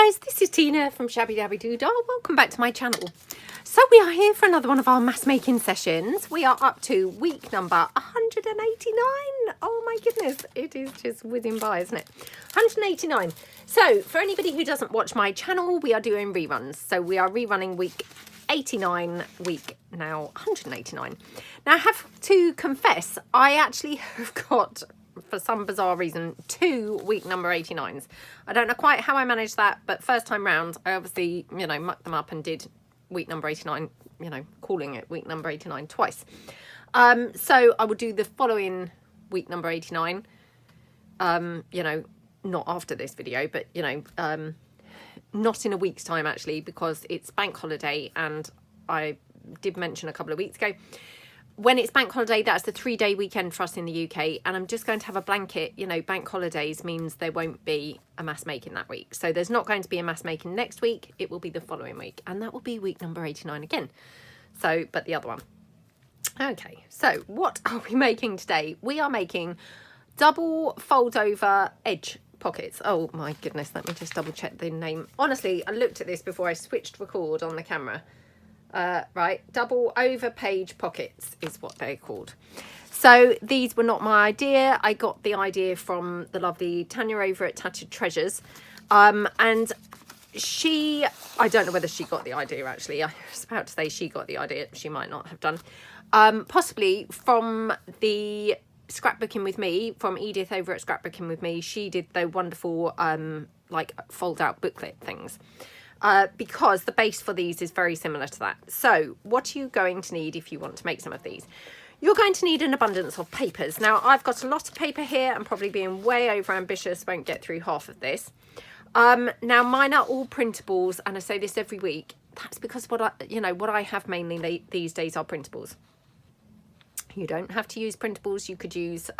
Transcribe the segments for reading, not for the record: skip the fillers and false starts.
guys, this is Tina from Shabbydabbydoodah. Welcome back to my channel. So we are here for another one of our mass making sessions. We are up to week number 189. Oh my goodness, it is just whizzing by, isn't it? 189. So for anybody who doesn't watch my channel, we are doing reruns. So we are rerunning week 89, week now 189. Now I have to confess, I actually have got, for some bizarre reason, 2 week number 89s. I don't know quite how I managed that, but first time round I obviously, you know, mucked them up and did week number 89, you know, calling it week number 89 twice. So I will do the following week number 89, you know, not after this video, but you know, not in a week's time actually, because it's bank holiday, and I did mention a couple of weeks ago, when it's bank holiday, that's the 3-day weekend for us in the UK, and I'm just going to have a blanket, you know, bank holidays means there won't be a mass making that week. So there's not going to be a mass making next week, it will be the following week, and that will be week number 89 again. So, but the other one. Okay, so what are we making today? We are making double fold over edge pockets. Oh my goodness, let me just double check the name. Honestly, I looked at this before I switched record on the camera. Right, double over page pockets is what they're called. So these were not my idea. I got the idea from the lovely Tanya over at Tattered Treasures, and she, I don't know whether she got the idea actually. I was about to say she got the idea, she might not have done, possibly from the Scrapbooking with Me, from Edith over at Scrapbooking with Me. She did the wonderful like fold out booklet things. Because the base for these is very similar to that. So what are you going to need if you want to make some of these? You're going to need an abundance of papers. Now I've got a lot of paper here. I'm probably being way over ambitious, won't get through half of this. Now mine are all printables, and I say this every week. That's because what I have mainly these days are printables. You don't have to use printables. You could use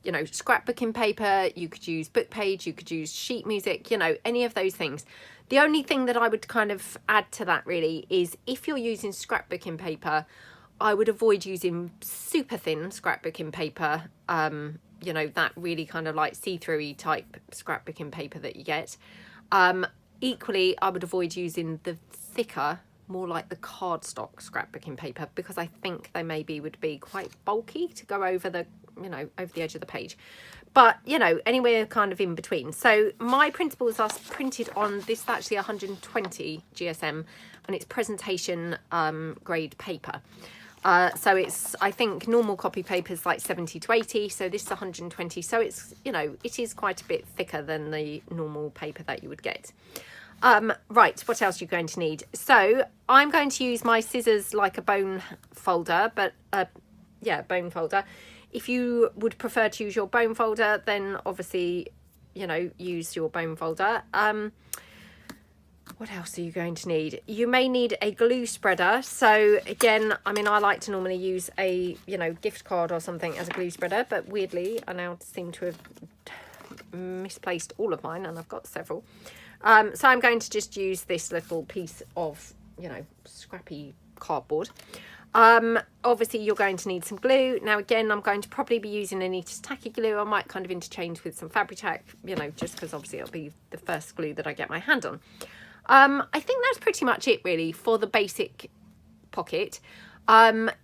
you know, scrapbooking paper, you could use book page, you could use sheet music, you know, any of those things. The only thing that I would kind of add to that really is if you're using scrapbooking paper, I would avoid using super thin scrapbooking paper, you know, that really kind of like see-through-y type scrapbooking paper that you get. Equally, I would avoid using the thicker, more like the cardstock scrapbooking paper, because I think they maybe would be quite bulky to go over the, you know, over the edge of the page. But, you know, anywhere kind of in between. So my printables are printed on this, is actually 120 GSM, and it's presentation grade paper. So it's, I think normal copy paper is like 70 to 80, so this is 120. So it's, you know, it is quite a bit thicker than the normal paper that you would get. Right, what else are you going to need? So I'm going to use my scissors like a bone folder, but yeah, bone folder. If you would prefer to use your bone folder, then obviously, you know, use your bone folder. What else are you going to need? You may need a glue spreader. So again, I mean, I like to normally use a, you know, gift card or something as a glue spreader, but weirdly, I now seem to have misplaced all of mine, and I've got several. So I'm going to just use this little piece of, you know, scrappy cardboard. Obviously you're going to need some glue. Now again, I'm going to probably be using Anita's tacky glue. I might kind of interchange with some Fabri-Tac, you know, just because obviously it'll be the first glue that I get my hand on. I think that's pretty much it really for the basic pocket.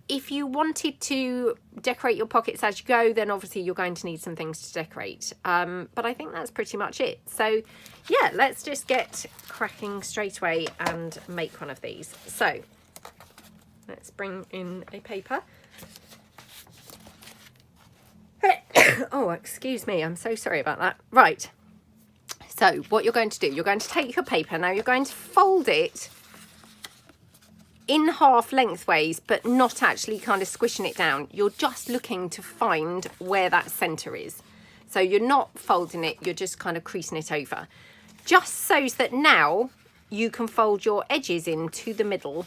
If you wanted to decorate your pockets as you go, then obviously you're going to need some things to decorate. But I think that's pretty much it. So yeah, let's just get cracking straight away and make one of these. So let's bring in a paper. Oh, excuse me, I'm so sorry about that. Right, so what you're going to do, you're going to take your paper. Now you're going to fold it in half lengthways, but not actually kind of squishing it down. You're just looking to find where that center is. So you're not folding it, you're just kind of creasing it over. Just so that now you can fold your edges into the middle,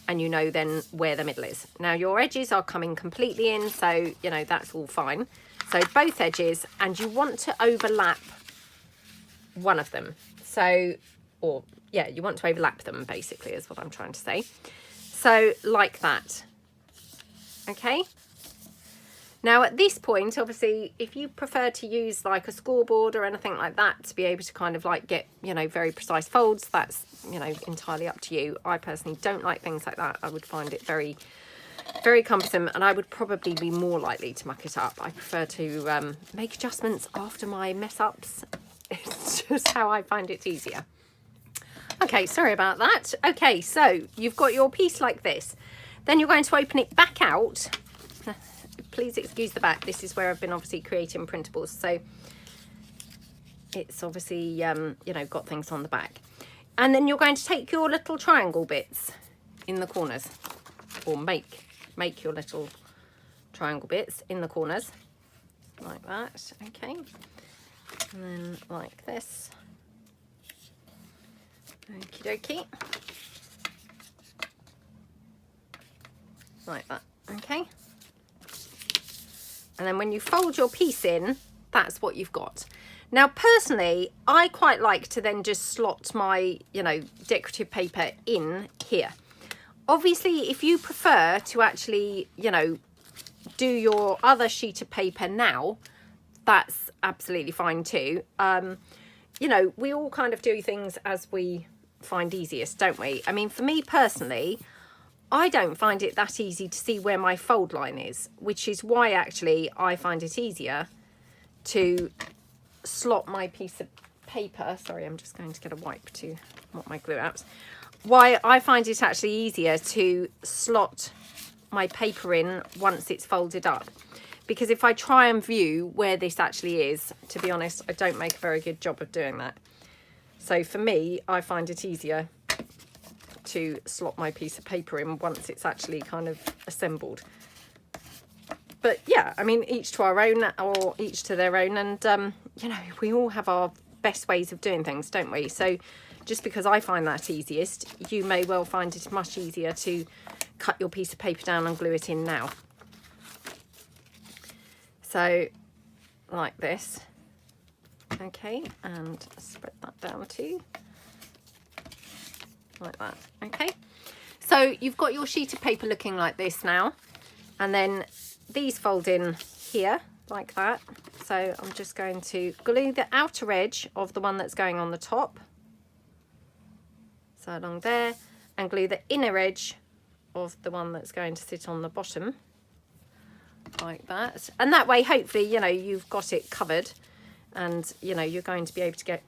and you know then where the middle is. Now your edges are coming completely in, so you know that's all fine. So both edges, and you want to overlap one of them. So, or yeah, you want to overlap them basically is what I'm trying to say. So like that. Okay. Now at this point, obviously, if you prefer to use like a scoreboard or anything like that to be able to kind of like get, you know, very precise folds, that's, you know, entirely up to you. I personally don't like things like that. I would find it very, very cumbersome, and I would probably be more likely to muck it up. I prefer to make adjustments after my mess ups. It's just how I find it easier. Okay, sorry about that. Okay, so you've got your piece like this. Then you're going to open it back out. Please excuse the back. This is where I've been obviously creating printables. So it's obviously, you know, got things on the back. And then you're going to take your little triangle bits in the corners, or make your little triangle bits in the corners like that. Okay. And then like this. Okie dokie. Like that. Okay. And then when you fold your piece in, that's what you've got. Now, personally, I quite like to then just slot my, you know, decorative paper in here. Obviously, if you prefer to actually, you know, do your other sheet of paper now, that's absolutely fine too. You know, we all kind of do things as we find easiest, don't we? I mean, for me personally, I don't find it that easy to see where my fold line is, which is why actually I find it easier to slot my piece of paper. Sorry, I'm just going to get a wipe to mop my glue out. Why I find it actually easier to slot my paper in once it's folded up. Because if I try and view where this actually is, to be honest, I don't make a very good job of doing that. So for me, I find it easier to slot my piece of paper in once it's actually kind of assembled. But yeah, I mean, each to our own, or each to their own, and you know, we all have our best ways of doing things, don't we? So just because I find that easiest, you may well find it much easier to cut your piece of paper down and glue it in now. So like this. Okay, and spread that down too. Like that. Okay, so you've got your sheet of paper looking like this now, and then these fold in here like that. So I'm just going to glue the outer edge of the one that's going on the top, so along there, and glue the inner edge of the one that's going to sit on the bottom like that. And that way, hopefully, you know, you've got it covered, and you know, you're going to be able to get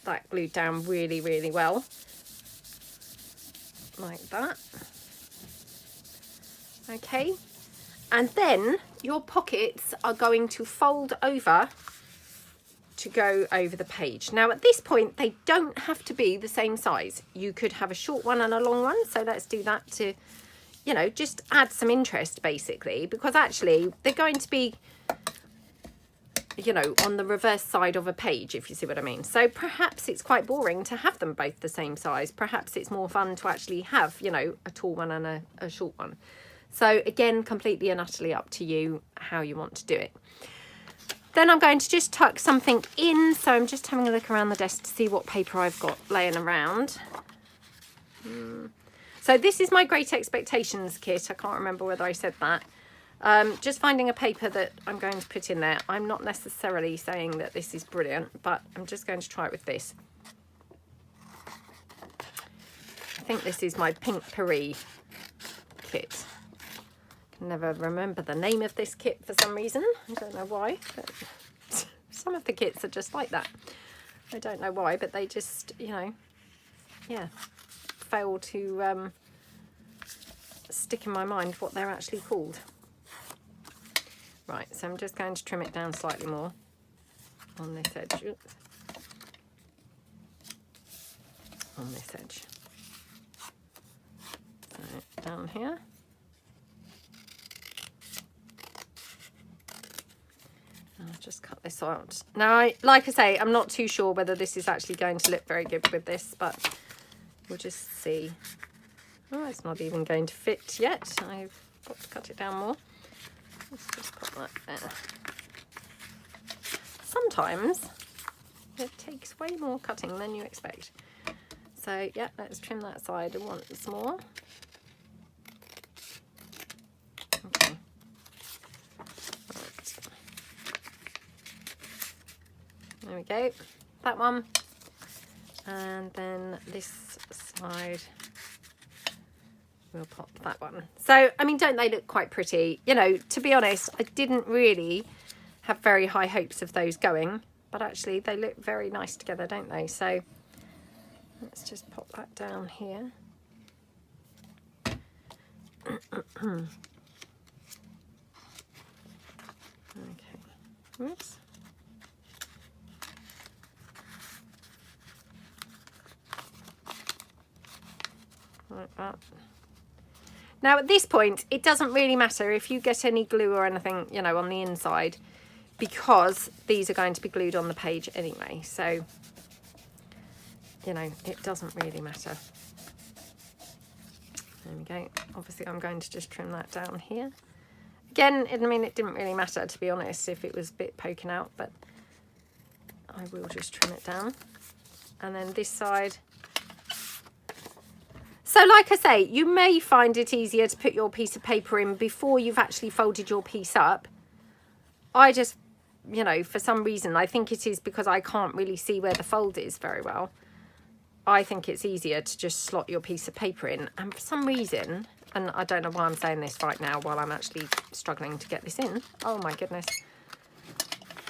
that glued down really, really well. Like that. Okay, and then your pockets are going to fold over to go over the page. Now at this point, they don't have to be the same size. You could have a short one and a long one, so let's do that to, you know, just add some interest basically, because actually they're going to be, you know, on the reverse side of a page, if you see what I mean. So perhaps it's quite boring to have them both the same size. Perhaps it's more fun to actually have, you know, a tall one and a short one. So again, completely and utterly up to you how you want to do it. Then I'm going to just tuck something in. So I'm just having a look around the desk to see what paper I've got laying around. So this is my Great Expectations kit. I can't remember whether I said that. Just finding a paper that I'm going to put in there. I'm not necessarily saying that this is brilliant, but I'm just going to try it with this. I think this is my Pink Paris kit. I can never remember the name of this kit for some reason. I don't know why, but some of the kits are just like that. I don't know why, but they just, you know, yeah, fail to stick in my mind what they're actually called. Right, so I'm just going to trim it down slightly more on this edge. Oops. On this edge. So down here. I'll just cut this out. Now, like I say, I'm not too sure whether this is actually going to look very good with this, but we'll just see. Oh, it's not even going to fit yet. I've got to cut it down more. Let's just put that there. Sometimes it takes way more cutting than you expect. So yeah, let's trim that side once more. Okay. There we go. That one. And then this side, we'll pop that one. So, I mean, don't they look quite pretty? You know, to be honest, I didn't really have very high hopes of those going, but actually they look very nice together, don't they? So let's just pop that down here. Okay. Oops. Like that. Now at this point, it doesn't really matter if you get any glue or anything, you know, on the inside, because these are going to be glued on the page anyway. So, you know, it doesn't really matter. There we go. Obviously, I'm going to just trim that down here. Again, I mean, it didn't really matter, to be honest, if it was a bit poking out, but I will just trim it down. And then this side. So like I say, you may find it easier to put your piece of paper in before you've actually folded your piece up. I just, you know, for some reason, I think it is because I can't really see where the fold is very well. I think it's easier to just slot your piece of paper in. And for some reason, and I don't know why I'm saying this right now while I'm actually struggling to get this in. Oh my goodness.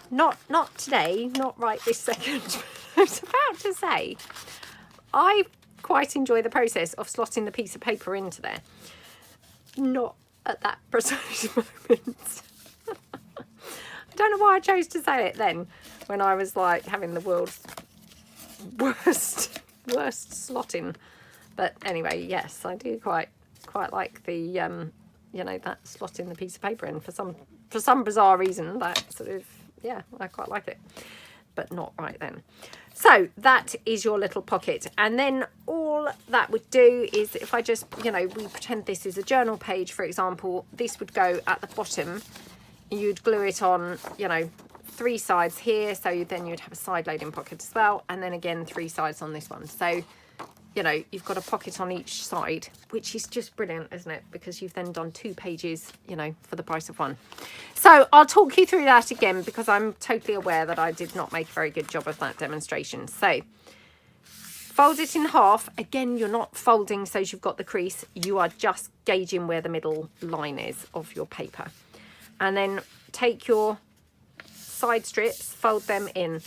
Not today, not right this second. I was about to say, I quite enjoy the process of slotting the piece of paper into there. Not at that precise moment. I don't know why I chose to say it then, when I was like having the world's worst slotting. But anyway, yes, I do quite like the you know, that slotting the piece of paper in for some bizarre reason. That sort of, yeah, I quite like it, but not right then. So that is your little pocket. And then all that would do is, if I just, you know, we pretend this is a journal page, for example, this would go at the bottom. You'd glue it on, you know, 3 sides here. So then you'd have a side loading pocket as well. And then again, 3 sides on this one. So, you know, you've got a pocket on each side, which is just brilliant, isn't it? Because you've then done 2 pages, you know, for the price of 1. So I'll talk you through that again, because I'm totally aware that I did not make a very good job of that demonstration. So fold it in half. Again, you're not folding so you've got the crease. You are just gauging where the middle line is of your paper. And then take your side strips, fold them in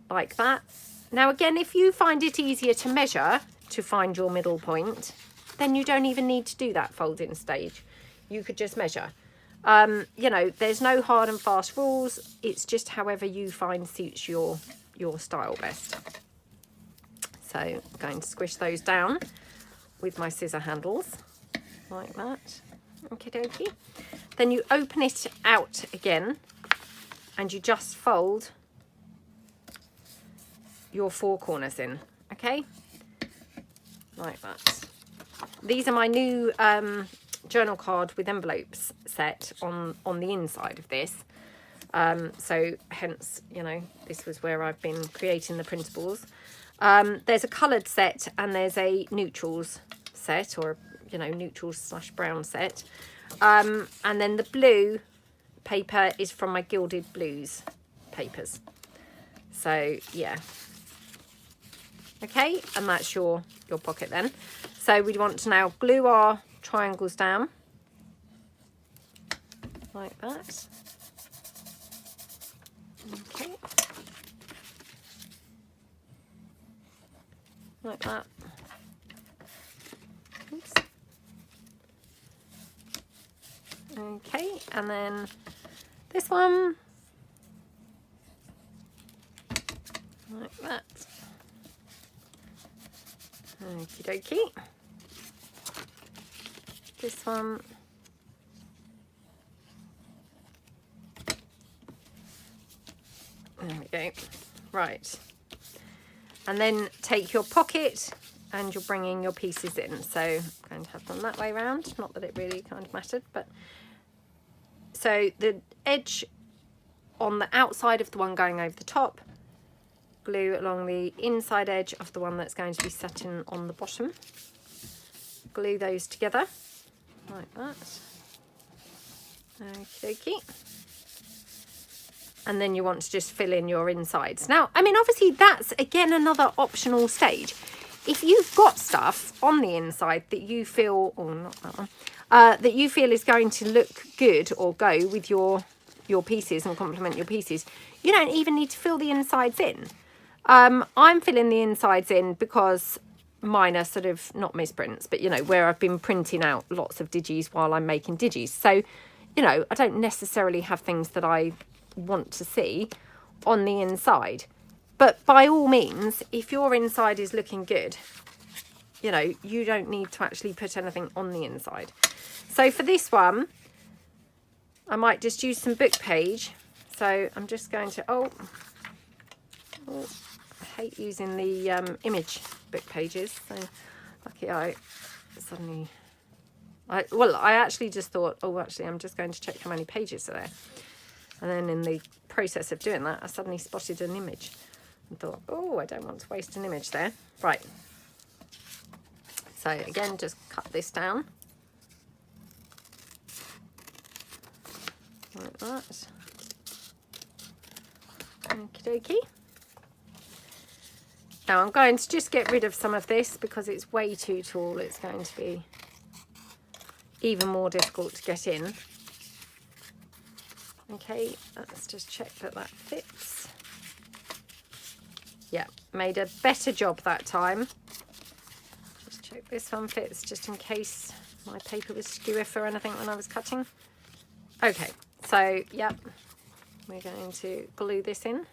like that. Now again, if you find it easier to measure to find your middle point, then you don't even need to do that folding stage. You could just measure. You know, there's no hard and fast rules. It's just however you find suits your style best. So I'm going to squish those down with my scissor handles like that. Okie dokie. Then you open it out again and you just fold your 4 corners in, okay, like that. These are my new journal card with envelopes set on the inside of this, so hence, you know, this was where I've been creating the printables. There's a coloured set and there's a neutrals set, or, you know, neutrals / brown set, and then the blue paper is from my Gilded Blues papers. So yeah. Okay, and that's your pocket then. So we want to now glue our triangles down like that. Okay, like that. Oops. Okay, and then this one like that. Okie dokie. This one. There we go. Right. And then take your pocket and you're bringing your pieces in. So I'm going to have them that way round. Not that it really kind of mattered, but so the edge on the outside of the one going over the top, glue along the inside edge of the one that's going to be sitting on the bottom. Glue those together like that. Okie dokie. and then you want to just fill in your insides. Now, I mean, obviously that's again another optional stage. If you've got stuff on the inside that you feel, or not that one, that you feel is going to look good or go with your pieces and complement your pieces, you don't even need to fill the insides in. I'm filling the insides in because mine are sort of not misprints, but you know, where I've been printing out lots of digis while I'm making digis. So, you know, I don't necessarily have things that I want to see on the inside. But by all means, if your inside is looking good, you know, you don't need to actually put anything on the inside. So for this one, I might just use some book page. So I'm just going to, I hate using the image book pages. So lucky I suddenly, I actually just thought, I'm just going to check how many pages are there. And then in the process of doing that, I suddenly spotted an image and thought, I don't want to waste an image there. Right. So again, just cut this down. Like that. Okie dokie. Now I'm going to just get rid of some of this because it's way too tall. It's going to be even more difficult to get in. Okay, let's just check that that fits. Yeah, made a better job that time. Just check this one fits just in case my paper was skewer or anything when I was cutting. Okay, so yep, we're going to glue this in.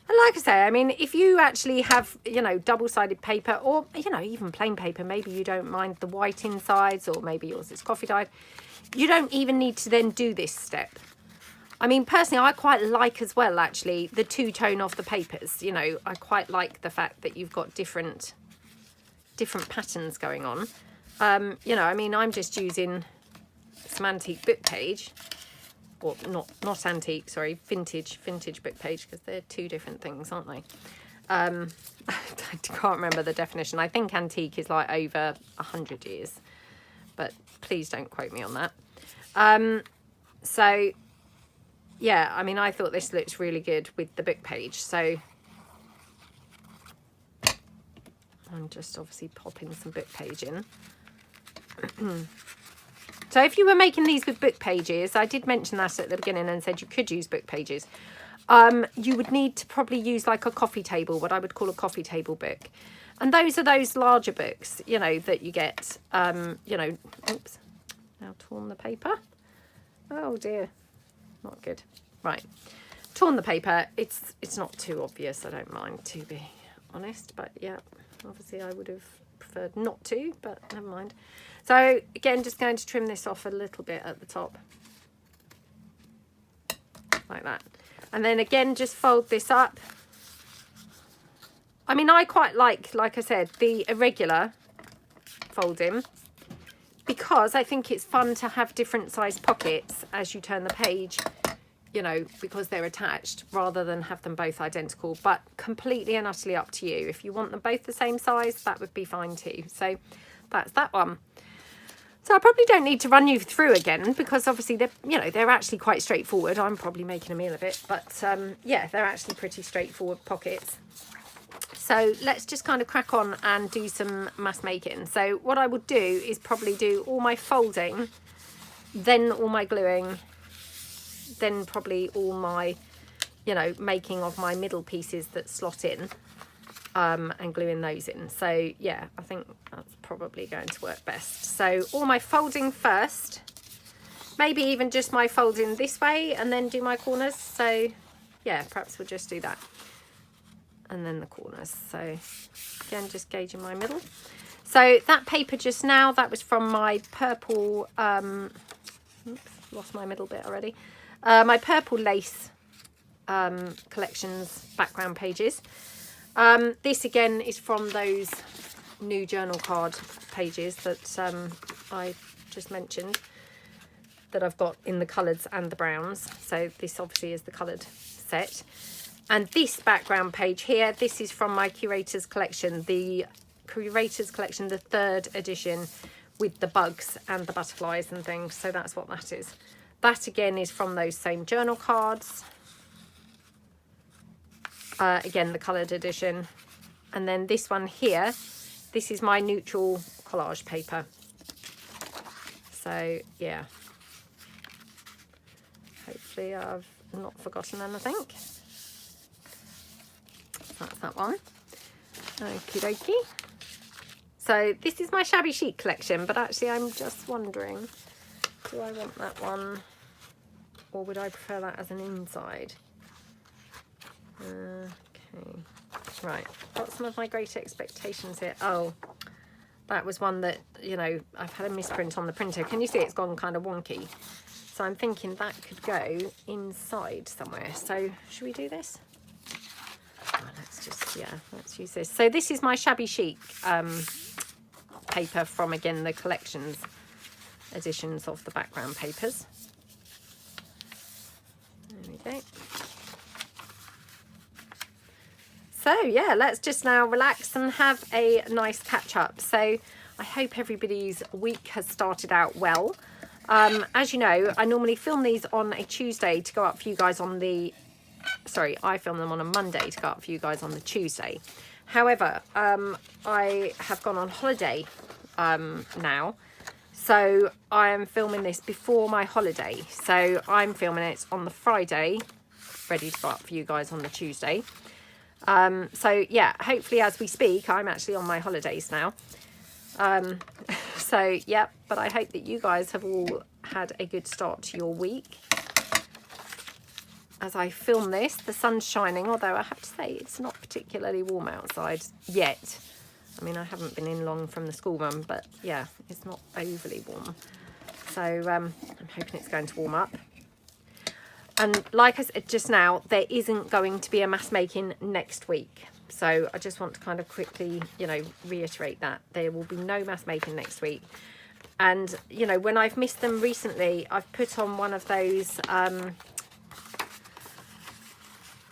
And like I say, I mean, if you actually have, you know, double-sided paper or, you know, even plain paper, maybe you don't mind the white insides or maybe yours is coffee dyed, you don't even need to then do this step. I mean, personally, I quite like as well, actually, the two-tone of the papers. You know, I quite like the fact that you've got different patterns going on. You know, I mean, I'm just using some antique book page. Or not antique, sorry, vintage book page, because they're two different things, aren't they? I can't remember the definition. I think antique is like over 100 years, but please don't quote me on that. So yeah, I mean, I thought this looks really good with the book page, so I'm just obviously popping some book page in. So if you were making these with book pages, I did mention that at the beginning and said you could use book pages. You would need to probably use like a coffee table, what I would call a coffee table book. And those are those larger books, you know, that you get, you know, oops, now torn the paper. Oh dear, not good. Right, torn the paper. It's not too obvious, I don't mind, to be honest. But yeah, obviously I would have preferred not to, but never mind. So again, just going to trim this off a little bit at the top, like that. And then again, just fold this up. I mean, I quite like I said, the irregular folding because I think it's fun to have different size pockets as you turn the page, you know, because they're attached rather than have them both identical, but completely and utterly up to you. If you want them both the same size, that would be fine too. So that's that one. So I probably don't need to run you through again because obviously they're, you know, they're actually quite straightforward. I'm probably making a meal of it, but yeah, they're actually pretty straightforward pockets. So let's just kind of crack on and do some mass making. So what I would do is probably do all my folding, then all my gluing, then probably all my, you know, making of my middle pieces that slot in. And gluing those in. So yeah, I think that's probably going to work best. So all my folding first, maybe even just my folding this way and then do my corners. So yeah, perhaps we'll just do that. And then the corners. So again, just gauging my middle. So that paper just now, that was from my purple, oops, lost my middle bit already. My purple lace collections background pages. This again is from those new journal card pages that I just mentioned that I've got in the colours and the browns. So this obviously is the coloured set. And this background page here, this is from my Curators collection, the 3rd edition, with the bugs and the butterflies and things. So that's what that is. That again is from those same journal cards. Again, the coloured edition. And then this one here, this is my neutral collage paper. So yeah, hopefully I've not forgotten anything. That's that one. Okie dokie. So this is my shabby chic collection, but actually I'm just wondering, do I want that one or would I prefer that as an inside? Okay, right, got some of my great expectations here. Oh, that was one that, you know, I've had a misprint on the printer. Can you see it's gone kind of wonky? So I'm thinking that could go inside somewhere. So should we do this? Oh, let's just, yeah, let's use this. So this is my shabby chic paper from, again, the collections editions of the background papers. There we go. So yeah, let's just now relax and have a nice catch up. So I hope everybody's week has started out well. As you know, I normally film these on a Tuesday to go up for you guys on the, sorry, I film them on a Monday to go up for you guys on the Tuesday. However, I have gone on holiday now. So I am filming this before my holiday. So I'm filming it on the Friday, ready to go up for you guys on the Tuesday. So yeah, hopefully as we speak, I'm actually on my holidays now. So yeah, but I hope that you guys have all had a good start to your week. As I film this, the sun's shining, although I have to say it's not particularly warm outside yet. I mean, I haven't been in long from the schoolroom, but yeah, it's not overly warm. So I'm hoping it's going to warm up. And like I said just now, there isn't going to be a mass making next week. So I just want to kind of quickly, you know, reiterate that. There will be no mass making next week. And, you know, when I've missed them recently, I've put on one of those,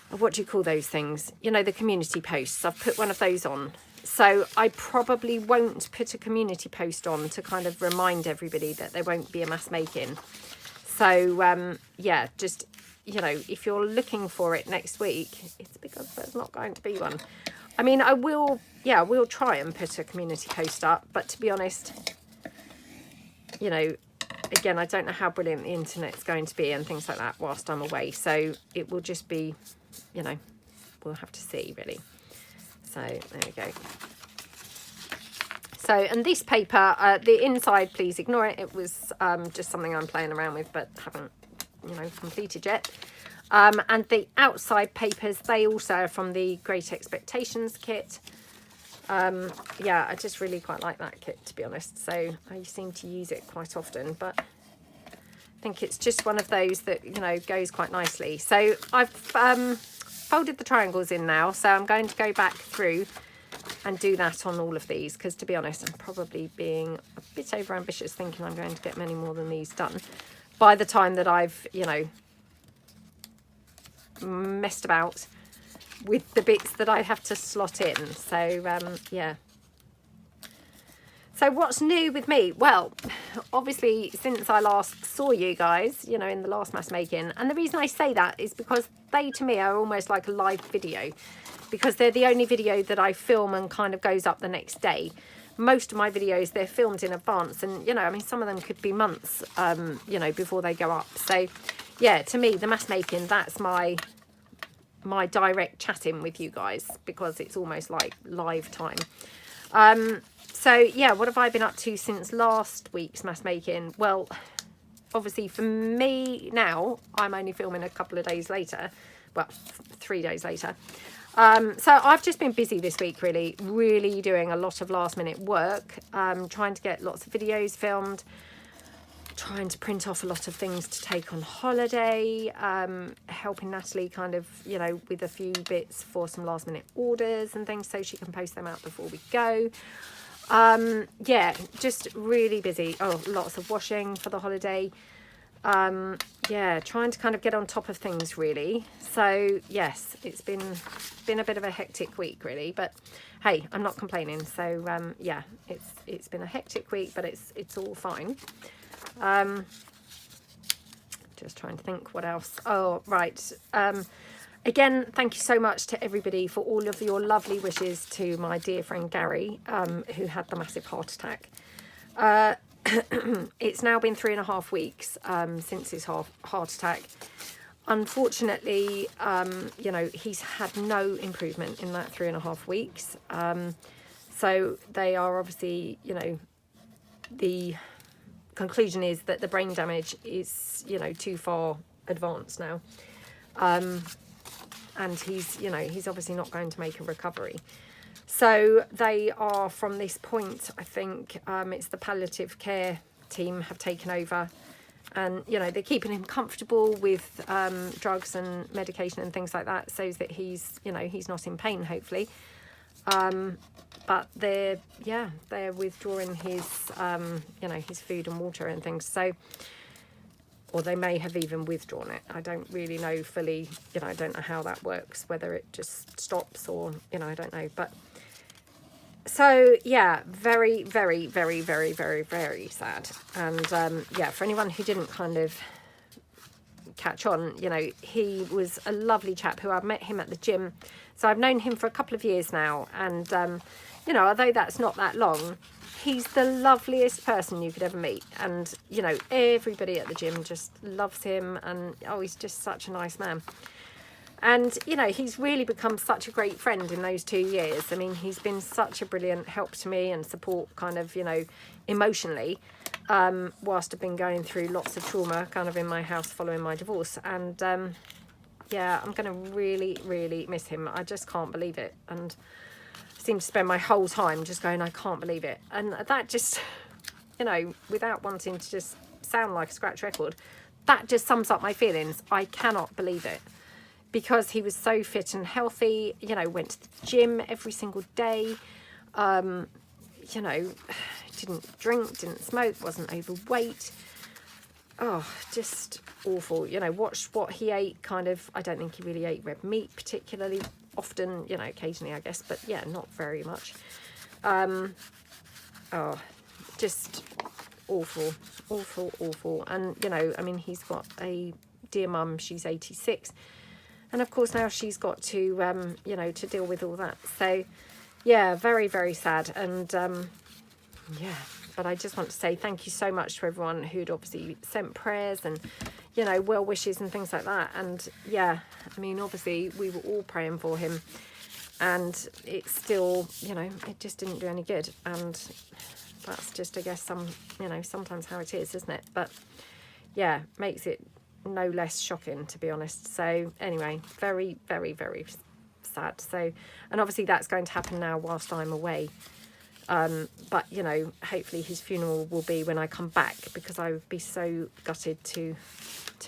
what do you call those things? You know, the community posts. I've put one of those on. So I probably won't put a community post on to kind of remind everybody that there won't be a mass making. So, yeah, just, you know, if you're looking for it next week, it's because there's not going to be one. I mean, I will, yeah, we'll try and put a community post up. But to be honest, you know, again, I don't know how brilliant the internet's going to be and things like that whilst I'm away. So it will just be, you know, we'll have to see, really. So there we go. So, and this paper, the inside, please ignore it. It was just something I'm playing around with, but haven't, you know, completed yet. And the outside papers, they also are from the Great Expectations kit. Yeah, I just really quite like that kit, to be honest. So I seem to use it quite often, but I think it's just one of those that, you know, goes quite nicely. So I've folded the triangles in now, so I'm going to go back through and do that on all of these, because to be honest, I'm probably being a bit over ambitious thinking I'm going to get many more than these done by the time that I've, you know, messed about with the bits that I have to slot in. So yeah. So what's new with me? Well, obviously since I last saw you guys, you know, in the last mass making, and the reason I say that is because they to me are almost like a live video, because they're the only video that I film and kind of goes up the next day. Most of my videos, they're filmed in advance, and, you know, I mean, some of them could be months, you know, before they go up. So yeah, to me, the mass making, that's my direct chatting with you guys, because it's almost like live time. So yeah, what have I been up to since last week's mass making? Well, obviously for me now, I'm only filming a couple of days later, well, 3 days later. So I've just been busy this week, really doing a lot of last minute work, trying to get lots of videos filmed, trying to print off a lot of things to take on holiday, helping Natalie kind of, you know, with a few bits for some last minute orders and things so she can post them out before we go. Yeah, just really busy. Oh, lots of washing for the holiday. yeah, trying to kind of get on top of things really. So yes, it's been a bit of a hectic week really, but hey, I'm not complaining. So yeah, it's been a hectic week, but it's all fine. Just trying to think what else. Oh right, again, thank you so much to everybody for all of your lovely wishes to my dear friend Gary, who had the massive heart attack. It's now been 3.5 weeks since his heart attack. Unfortunately, you know, he's had no improvement in that 3.5 weeks. So they are obviously, you know, the conclusion is that the brain damage is, you know, too far advanced now. And he's, you know, he's obviously not going to make a recovery. So they are, from this point, I think it's the palliative care team have taken over, and you know, they're keeping him comfortable with drugs and medication and things like that, so that he's, you know, he's not in pain, hopefully. But they're withdrawing his you know, his food and water and things. So, or they may have even withdrawn it. I don't really know fully, you know, I don't know how that works, whether it just stops or, you know, I don't know. But so yeah, very, very, very, very, very, very sad. And yeah, for anyone who didn't kind of catch on, you know, he was a lovely chap who I've met him at the gym. So I've known him for a couple of years now. And, you know, although that's not that long, he's the loveliest person you could ever meet. And, you know, everybody at the gym just loves him. And, oh, he's just such a nice man. And, you know, he's really become such a great friend in those 2 years. I mean, he's been such a brilliant help to me and support kind of, you know, emotionally, whilst I've been going through lots of trauma kind of in my house following my divorce. And, yeah, I'm going to really, really miss him. I just can't believe it. And I seem to spend my whole time just going, I can't believe it. And that just, you know, without wanting to just sound like a scratch record, that just sums up my feelings. I cannot believe it. Because he was so fit and healthy, you know, went to the gym every single day, you know, didn't drink, didn't smoke, wasn't overweight. Oh, just awful. You know, watched what he ate, kind of. I don't think he really ate red meat particularly often, you know, occasionally, I guess, but yeah, not very much. Oh, just awful, awful, awful. And, you know, I mean, he's got a dear mum, she's 86. And of course now she's got to, you know, to deal with all that. So, yeah, very, very sad. And, yeah, but I just want to say thank you so much to everyone who'd obviously sent prayers and, you know, well wishes and things like that. And, yeah, I mean, obviously we were all praying for him. And it still, you know, it just didn't do any good. And that's just, I guess, you know, sometimes how it is, isn't it? But, yeah, makes it no less shocking, to be honest. So anyway, very, very, very sad. So, and obviously that's going to happen now whilst I'm away, but you know, hopefully his funeral will be when I come back, because I would be so gutted to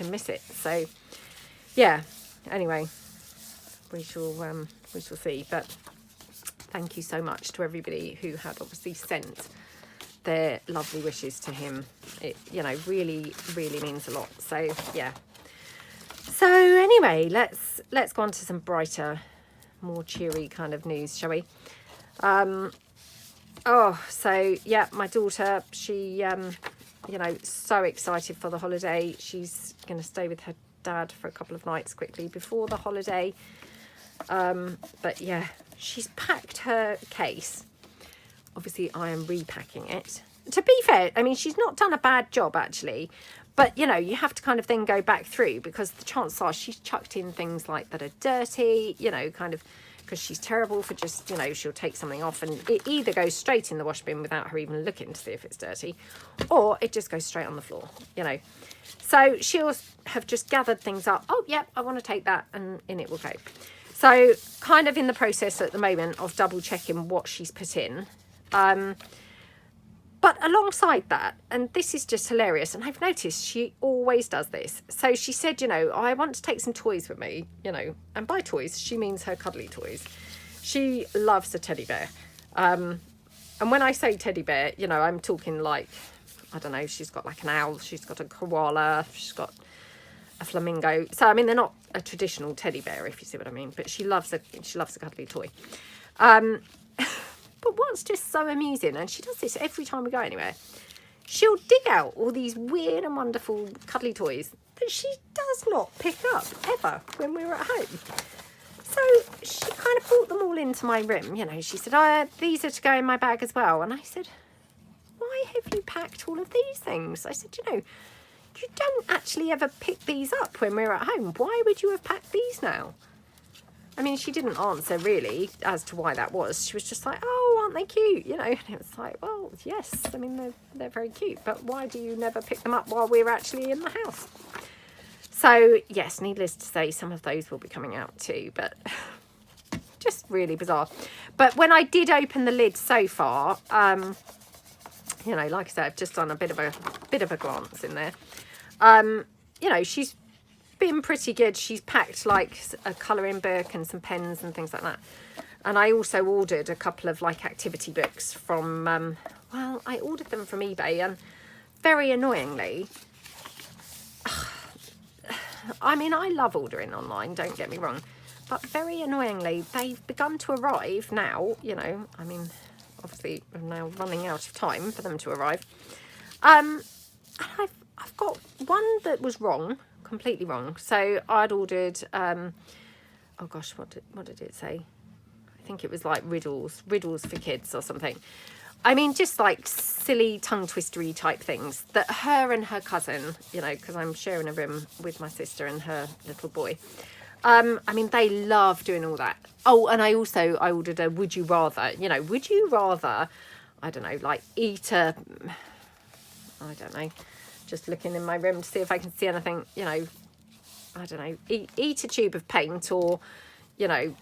miss it. So yeah, anyway, we shall see. But thank you so much to everybody who had obviously sent their lovely wishes to him. It, you know, really, really means a lot. So yeah. So anyway, let's go on to some brighter, more cheery kind of news, shall we? Oh, so yeah, my daughter, she, you know, so excited for the holiday. She's going to stay with her dad for a couple of nights quickly before the holiday. But yeah, she's packed her case. Obviously, I am repacking it. To be fair, I mean, she's not done a bad job, actually. But, you know, you have to kind of then go back through, because the chances are she's chucked in things like that are dirty, you know, kind of, because she's terrible for just, you know, she'll take something off and it either goes straight in the wash bin without her even looking to see if it's dirty, or it just goes straight on the floor, you know. So she'll have just gathered things up. Oh, yeah, I want to take that, and in it will go. So kind of in the process at the moment of double checking what she's put in. But alongside that, and this is just hilarious, and I've noticed she always does this. So she said, you know, I want to take some toys with me, you know, and by toys, she means her cuddly toys. She loves a teddy bear. And when I say teddy bear, you know, I'm talking like I don't know, she's got like an owl, she's got a koala, she's got a flamingo. So I mean, they're not a traditional teddy bear, if you see what I mean, but she loves a cuddly toy. But what's just so amusing, and she does this every time we go anywhere, she'll dig out all these weird and wonderful cuddly toys that she does not pick up ever when we're at home. So she kind of brought them all into my room. You know, she said, these are to go in my bag as well. And I said, why have you packed all of these things? I said, you know, you don't actually ever pick these up when we're at home. Why would you have packed these now? I mean, she didn't answer really as to why that was. She was just like, oh, aren't they cute? You know, and it was like, well, yes. I mean, they're very cute. But why do you never pick them up while we're actually in the house? So, yes, needless to say, some of those will be coming out too. But just really bizarre. But when I did open the lid so far, you know, like I said, I've just done a bit of a glance in there. You know, she's been pretty good. She's packed like a colouring book and some pens and things like that. And I also ordered a couple of like activity books from, well, I ordered them from eBay, and very annoyingly, I mean, I love ordering online, don't get me wrong, but very annoyingly, they've begun to arrive now, you know, I mean, obviously I'm now running out of time for them to arrive. And I've got one that was wrong, completely wrong. So I'd ordered, oh gosh, what did it say? I think it was like riddles for kids or something. I mean, just like silly tongue twistery type things that her and her cousin, you know, because I'm sharing a room with my sister and her little boy. I mean, they love doing all that. Oh, and I ordered a would you rather, you know, would you rather, I don't know, like eat a, I don't know, just looking in my room to see if I can see anything, you know, I don't know, eat a tube of paint, or, you know,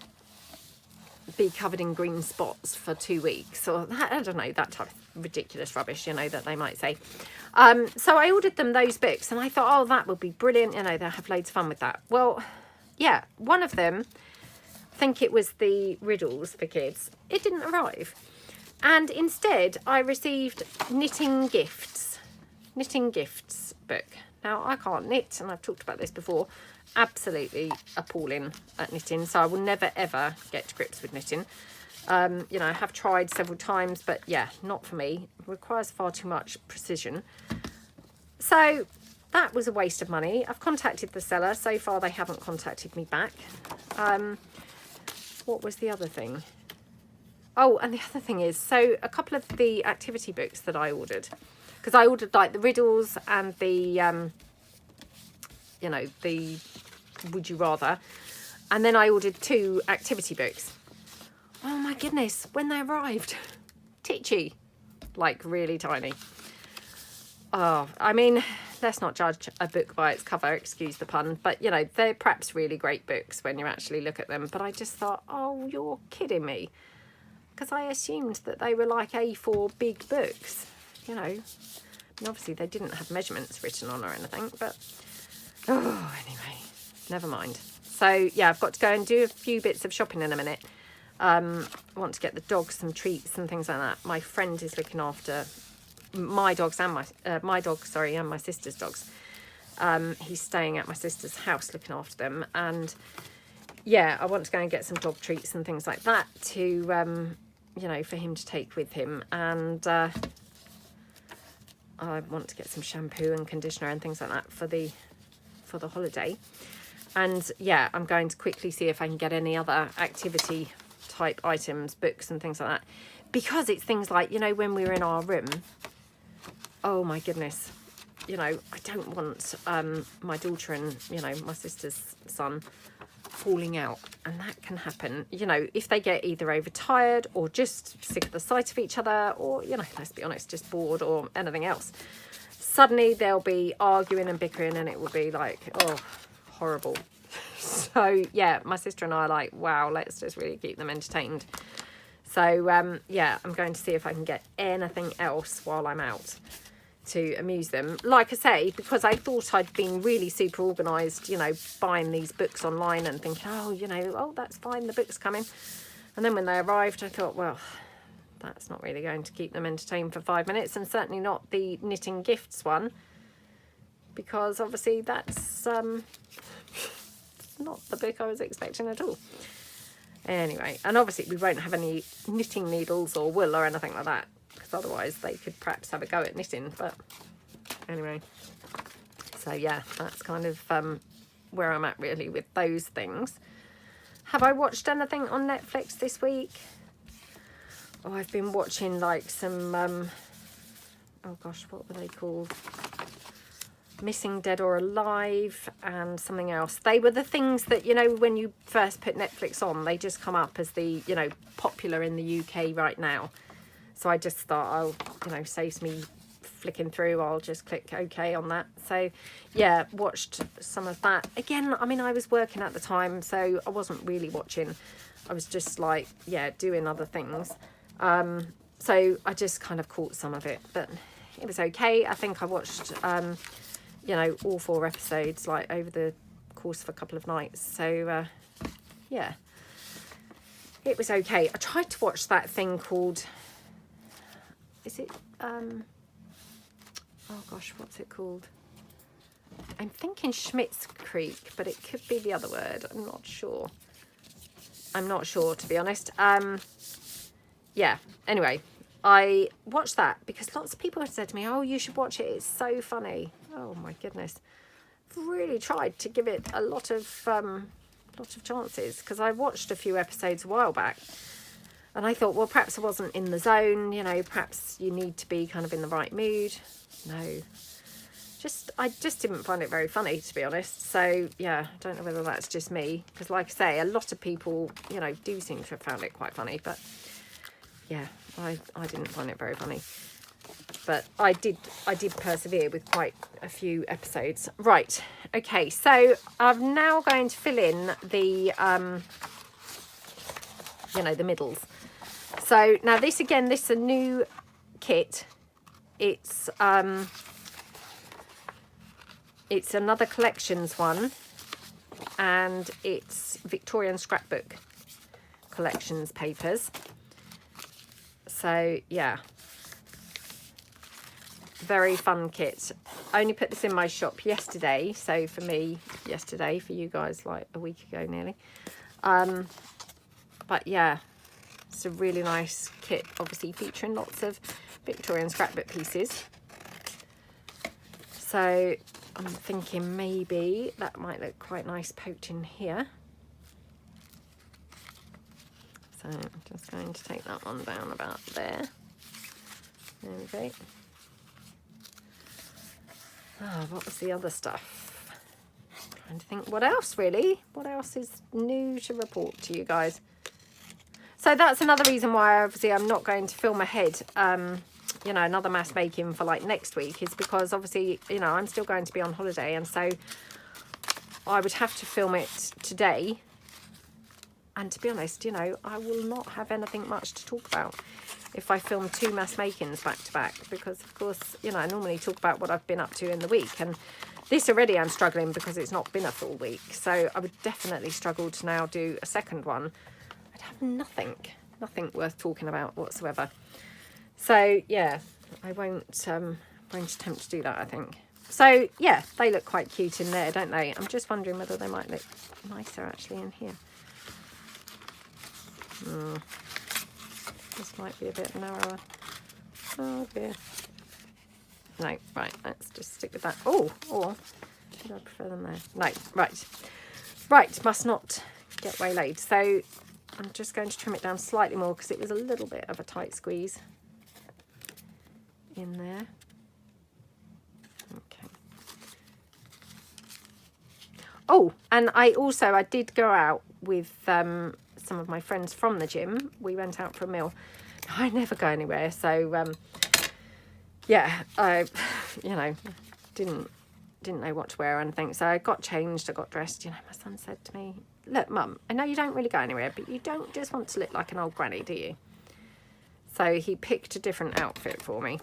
be covered in green spots for 2 weeks, or that, I don't know, that type of ridiculous rubbish, you know, that they might say. So I ordered them those books, and I thought, oh, that would be brilliant, you know, they'll have loads of fun with that. Well, yeah, one of them, I think it was the riddles for kids, it didn't arrive. And instead I received knitting gifts book. Now, I can't knit, and I've talked about this before, absolutely appalling at knitting, so I will never ever get to grips with knitting. You know, I have tried several times, but yeah, not for me. It requires far too much precision. So that was a waste of money. I've contacted the seller. So far they haven't contacted me back. What was the other thing? Oh, and the other thing is, so a couple of the activity books that I ordered, because I ordered like the riddles and the you know, the would you rather, and then I ordered 2 activity books. Oh my goodness, when they arrived, titchy, like really tiny. Oh, I mean, let's not judge a book by its cover, excuse the pun, but you know, they're perhaps really great books when you actually look at them, but I just thought, oh, you're kidding me, because I assumed that they were like A4 big books, you know. I mean, obviously they didn't have measurements written on or anything, but oh, anyway, never mind. So yeah, I've got to go and do a few bits of shopping in a minute. I want to get the dogs some treats and things like that. My friend is looking after my dogs and my dog, sorry, and my sister's dogs. He's staying at my sister's house looking after them, and yeah, I want to go and get some dog treats and things like that to you know, for him to take with him, and I want to get some shampoo and conditioner and things like that for the holiday. And yeah, I'm going to quickly see if I can get any other activity type items, books and things like that, because it's things like, you know, when we were in our room, oh my goodness, you know, I don't want my daughter and, you know, my sister's son falling out, and that can happen, you know, if they get either overtired or just sick of the sight of each other, or, you know, let's be honest, just bored or anything else. Suddenly they'll be arguing and bickering, and it will be like, oh, horrible. So yeah, my sister and I are like, wow, let's just really keep them entertained. So yeah, I'm going to see if I can get anything else while I'm out to amuse them. Like I say, because I thought I'd been really super organised, you know, buying these books online and thinking, oh, you know, oh, that's fine, the book's coming. And then when they arrived, I thought, well, that's not really going to keep them entertained for 5 minutes, and certainly not the knitting gifts one, because obviously that's not the book I was expecting at all. Anyway, and obviously we won't have any knitting needles or wool or anything like that, because otherwise they could perhaps have a go at knitting. But anyway, so yeah, that's kind of where I'm at really with those things. Have I watched anything on Netflix this week? Oh, I've been watching like some oh gosh, what were they called? Missing Dead or Alive and something else. They were the things that, you know, when you first put Netflix on, they just come up as the, you know, popular in the UK right now. So I just thought, oh, you know, saves me flicking through, I'll just click OK on that. So yeah, watched some of that. Again, I mean, I was working at the time, so I wasn't really watching. I was just like, yeah, doing other things. So I just kind of caught some of it, but it was okay. I think I watched you know, all 4 episodes like over the course of a couple of nights. So yeah, it was okay. I tried to watch that thing called, is it oh gosh, what's it called? I'm thinking Schmidt's Creek, but it could be the other word. I'm not sure. I'm not sure, to be honest. Yeah, anyway, I watched that because lots of people have said to me, oh, you should watch it, it's so funny. Oh my goodness. I've really tried to give it a lot of chances, because I watched a few episodes a while back and I thought, well, perhaps I wasn't in the zone, you know, perhaps you need to be kind of in the right mood. No, I just didn't find it very funny, to be honest. So yeah, I don't know whether that's just me, because like I say, a lot of people, you know, do seem to have found it quite funny, but yeah, I didn't find it very funny. But I did persevere with quite a few episodes. Right, okay, so I'm now going to fill in the you know, the middles. So now this is a new kit. It's another collections one, and it's Victorian Scrapbook collections papers. So yeah, very fun kit. I only put this in my shop yesterday, so for me yesterday, for you guys like a week ago nearly. But yeah, it's a really nice kit, obviously featuring lots of Victorian scrapbook pieces. So I'm thinking maybe that might look quite nice poked in here. So I'm just going to take that one down about there. There we go. What was the other stuff? Trying to think what else really. What else is new to report to you guys? So that's another reason why obviously I'm not going to film ahead, you know, another mass making for like next week, is because obviously, you know, I'm still going to be on holiday, and so I would have to film it today. And to be honest, you know, I will not have anything much to talk about if I film 2 mass makings back to back, because of course, you know, I normally talk about what I've been up to in the week, and this already I'm struggling because it's not been a full week. So I would definitely struggle to now do a second one. I'd have nothing worth talking about whatsoever. So yeah, I won't attempt to do that, I think. So yeah, they look quite cute in there, don't they? I'm just wondering whether they might look nicer actually in here. This might be a bit narrower. Oh dear. No, right, let's just stick with that. Oh, or should I prefer them there? No, right. Right, must not get waylaid. So I'm just going to trim it down slightly more because it was a little bit of a tight squeeze in there. Okay. Oh, and I did go out with some of my friends from the gym. We went out for a meal. I never go anywhere, so yeah, I you know, didn't know what to wear or anything, so I got changed, I got dressed. You know, my son said to me, look mum, I know you don't really go anywhere, but you don't just want to look like an old granny, do you? So he picked a different outfit for me.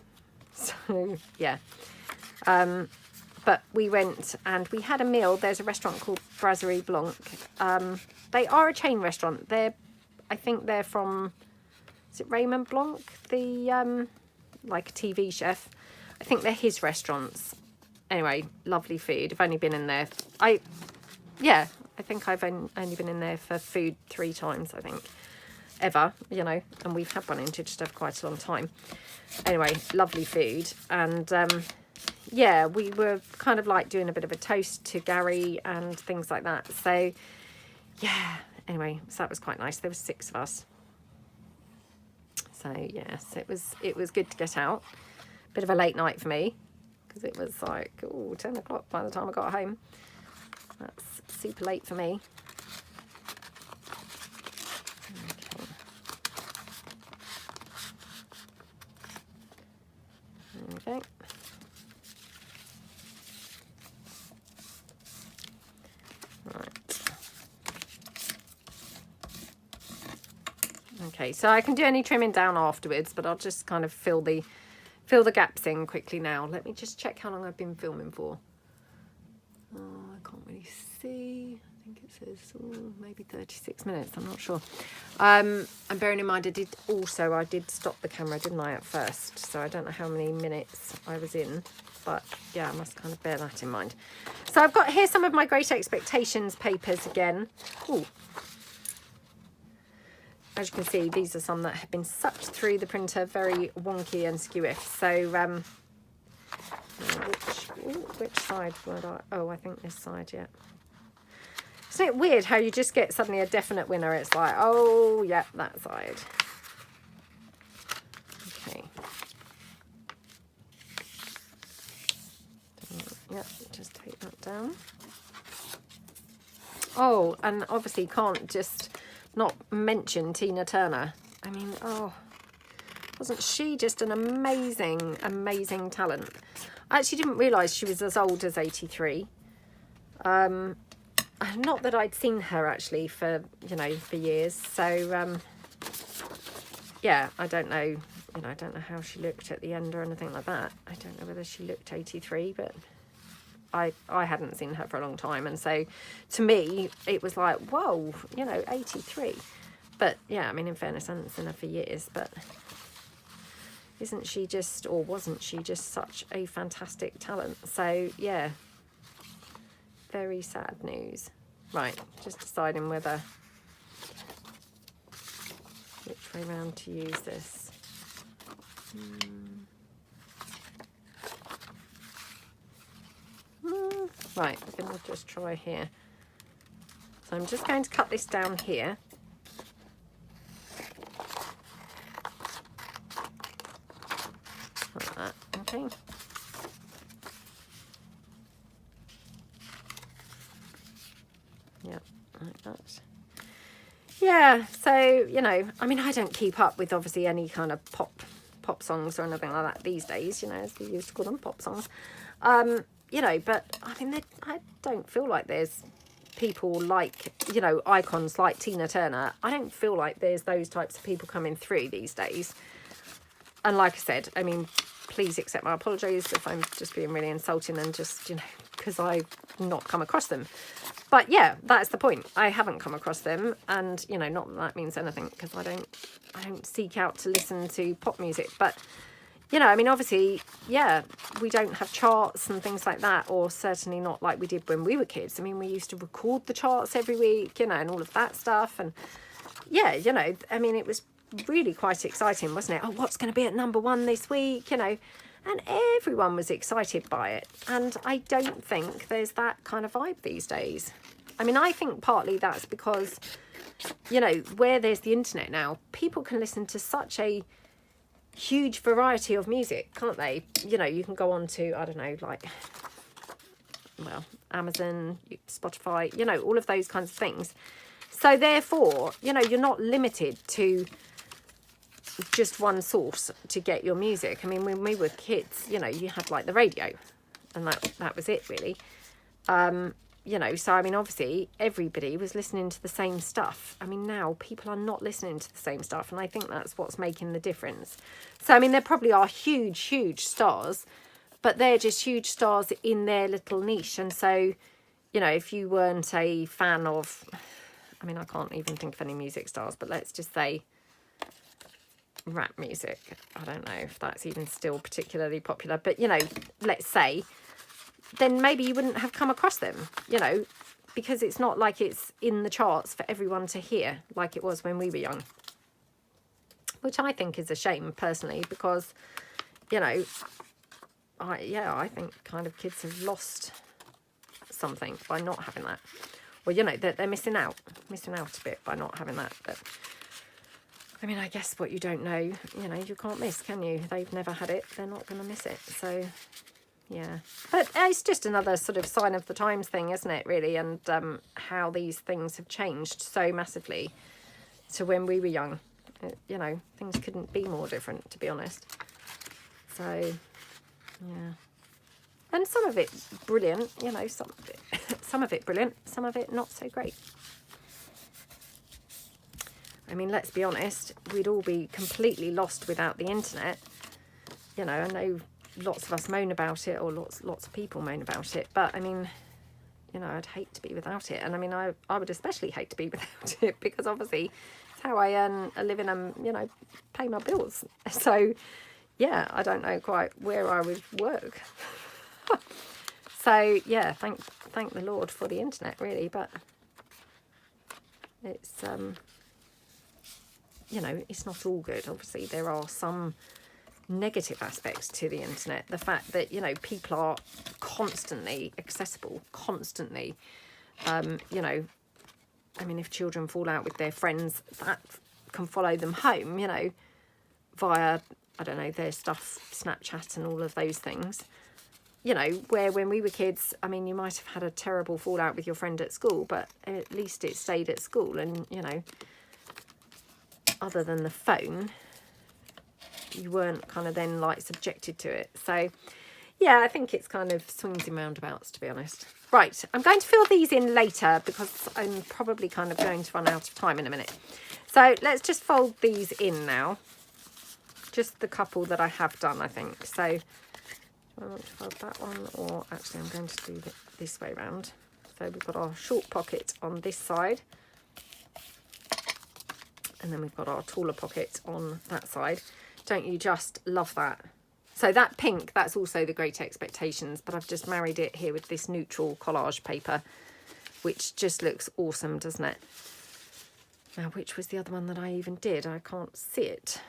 So yeah, but we went and we had a meal. There's a restaurant called Brasserie Blanc. They are a chain restaurant. I think they're from is it Raymond Blanc, the like a TV chef? I think they're his restaurants. Anyway, lovely food. I've only been in there. I think I've only been in there for food 3 times, I think, ever, you know, and we've had one in Chichester for quite a long time. Anyway, lovely food. And yeah, we were kind of like doing a bit of a toast to Gary and things like that. So yeah, anyway, so that was quite nice. There was 6 of us. So yes, it was good to get out. Bit of a late night for me, because it was like 10 o'clock by the time I got home. That's super late for me. Okay. Right. Okay, so I can do any trimming down afterwards, but I'll just kind of fill the gaps in quickly now. Let me just check how long I've been filming for. Oh, I can't really see. I think it says maybe 36 minutes. I'm not sure. And bearing in mind, I did stop the camera, didn't I, at first? So I don't know how many minutes I was in, but yeah, I must kind of bear that in mind. So I've got here some of my Great Expectations papers again. Ooh. As you can see, these are some that have been sucked through the printer, very wonky and skewiff. So which side would I? Oh, I think this side, yeah. Isn't it weird how you just get suddenly a definite winner? It's like, oh, yeah, that side. Okay. Yep, just take that down. Oh, and obviously can't just not mention Tina Turner. I mean, oh, wasn't she just an amazing, amazing talent? I actually didn't realise she was as old as 83. Not that I'd seen her actually for, you know, for years. So, yeah, I don't know, you know, I don't know how she looked at the end or anything like that. I don't know whether she looked 83, but I hadn't seen her for a long time. And so to me, it was like, whoa, you know, 83. But yeah, I mean, in fairness, I hadn't seen her for years, but isn't she just, or wasn't she just such a fantastic talent? So yeah, very sad news. Right, just deciding which way round to use this. Right, I think I'll just try here. So I'm just going to cut this down here. Like that, okay. Yeah, like that. Yeah, so, you know, I mean, I don't keep up with obviously any kind of pop songs or anything like that these days, you know, as we used to call them, pop songs. You know, but I mean, I don't feel like there's people like, you know, icons like Tina Turner. I don't feel like there's those types of people coming through these days. And like I said, I mean, please accept my apologies if I'm just being really insulting and just, you know, because I've not come across them. But yeah, that's the point. I haven't come across them, and you know, not that that means anything, because I don't seek out to listen to pop music. But you know, I mean, obviously, yeah, we don't have charts and things like that, or certainly not like we did when we were kids. I mean, we used to record the charts every week, you know, and all of that stuff. And yeah, you know, I mean, it was really quite exciting, wasn't it? Oh, what's going to be at #1 this week, you know? And everyone was excited by it. And I don't think there's that kind of vibe these days. I mean, I think partly that's because, you know, where there's the internet now, people can listen to such a huge variety of music, can't they? You know, you can go on to, I don't know, like, well, Amazon, Spotify, you know, all of those kinds of things. So therefore, you know, you're not limited to just one source to get your music. I mean, when we were kids, you know, you had like the radio, and that was it really. You know, so I mean, obviously everybody was listening to the same stuff. I mean, now people are not listening to the same stuff, and I think that's what's making the difference. So I mean, there probably are huge stars, but they're just huge stars in their little niche. And so, you know, if you weren't a fan of, I mean, I can't even think of any music stars, but let's just say, rap music. I don't know if that's even still particularly popular, but, you know, let's say, then maybe you wouldn't have come across them, you know, because it's not like it's in the charts for everyone to hear like it was when we were young. Which I think is a shame, personally, because, you know, I think kind of kids have lost something by not having that. Well, you know, they're missing out a bit by not having that. But I mean, I guess what you don't know, you know, you can't miss, can you? They've never had it, they're not going to miss it. So, yeah. But it's just another sort of sign of the times thing, isn't it, really? And how these things have changed so massively to when we were young. You know, things couldn't be more different, to be honest. So, yeah. And some of it brilliant, you know, some of it brilliant, some of it not so great. I mean, let's be honest, we'd all be completely lost without the internet. You know, I know lots of us moan about it, or lots of people moan about it, but I mean, you know, I'd hate to be without it. And I mean, I would especially hate to be without it, because obviously it's how I earn a living and, you know, pay my bills. So, yeah, I don't know quite where I would work. So, yeah, thank the Lord for the internet, really. But it's, you know, it's not all good. Obviously, there are some negative aspects to the internet. The fact that, you know, people are constantly accessible, constantly. You know, I mean, if children fall out with their friends, that can follow them home, you know, via, I don't know, their stuff, Snapchat and all of those things. You know, where when we were kids, I mean, you might have had a terrible fallout with your friend at school, but at least it stayed at school. And, you know, other than the phone, you weren't kind of then like subjected to it. So, yeah, I think it's kind of swings and roundabouts, to be honest. Right, I'm going to fill these in later because I'm probably kind of going to run out of time in a minute. So let's just fold these in now. Just the couple that I have done, I think. So I want to fold that one, or actually I'm going to do it this way round. So we've got our short pocket on this side, and then we've got our taller pocket on that side. Don't you just love that? So that pink, that's also the Great Expectations, but I've just married it here with this neutral collage paper, which just looks awesome, doesn't it? Now, which was the other one that I even did? I can't see it.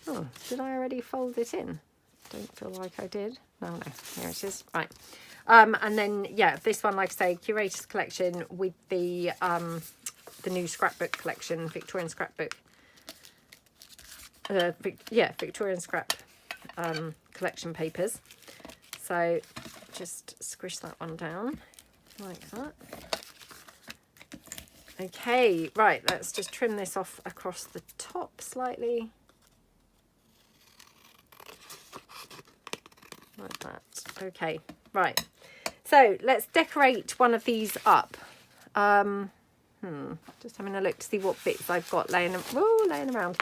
Oh, did I already fold it in? Don't feel like I did. No, here it is. Right. And then, yeah, this one, like I say, Curator's Collection with the new scrapbook collection, Victorian scrapbook. Victorian scrap collection papers. So just squish that one down like that. Okay, right, let's just trim this off across the top slightly. Like that. Okay, right. So let's decorate one of these up. Just having a look to see what bits I've got laying around.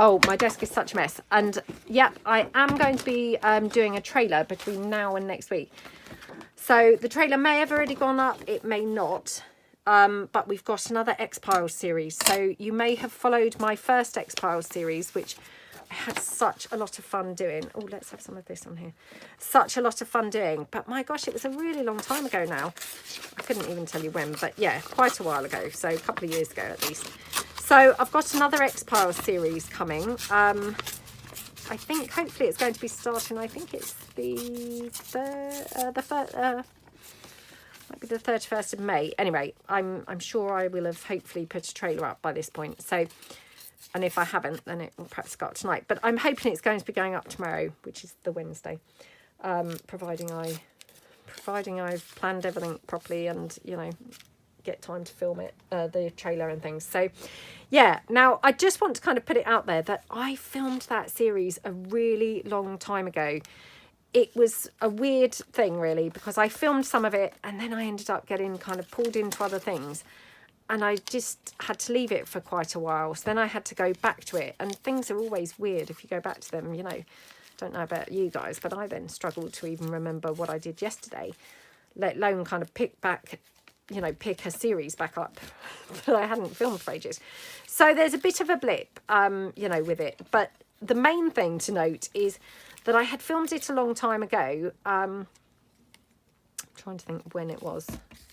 Oh, my desk is such a mess. And yeah, I am going to be doing a trailer between now and next week. So the trailer may have already gone up, it may not. But we've got another X-Piles series. So you may have followed my first X-Piles series, which I had such a lot of fun doing. Oh, let's have some of this on here. Such a lot of fun doing. But my gosh, it was a really long time ago now. I couldn't even tell you when, but yeah, quite a while ago. So a couple of years ago at least. So I've got another X-Piles series coming. I think hopefully it's going to be starting, I think it's might be the 31st of May. Anyway, I'm sure I will have hopefully put a trailer up by this point. So, and if I haven't, then it will perhaps start tonight. But I'm hoping it's going to be going up tomorrow, which is the Wednesday, providing I've planned everything properly and, you know, get time to film it, the trailer and things. So yeah, now I just want to kind of put it out there that I filmed that series a really long time ago. It was a weird thing, really, because I filmed some of it and then I ended up getting kind of pulled into other things, and I just had to leave it for quite a while. So then I had to go back to it, and things are always weird if you go back to them, you know. Don't know about you guys, but I then struggled to even remember what I did yesterday, let alone kind of pick back you know, pick a series back up that I hadn't filmed for ages. So there's a bit of a blip, you know, with it. But the main thing to note is that I had filmed it a long time ago. I'm trying to think when it was.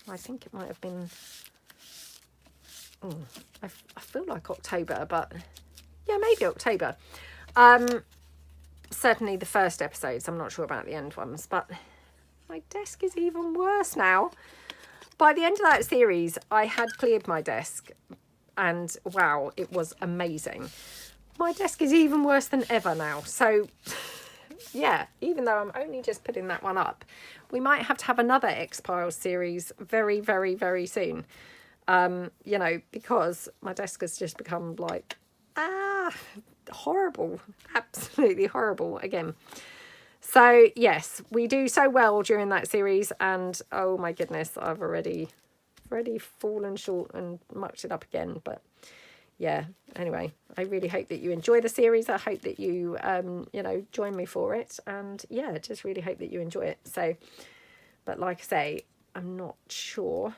I think it might have been, oh, I feel like October, but yeah, maybe October. Certainly the first episodes. I'm not sure about the end ones, but my desk is even worse now. By the end of that series, I had cleared my desk, and wow, it was amazing. My desk is even worse than ever now. So yeah, even though I'm only just putting that one up, we might have to have another X-Piles series very, very, very soon. You know, because my desk has just become like, horrible, absolutely horrible again. So yes, we do so well during that series, and oh my goodness, I've already fallen short and mucked it up again. But yeah, anyway, I really hope that you enjoy the series. I hope that you you know, join me for it, and yeah, just really hope that you enjoy it. So, but like I say, I'm not sure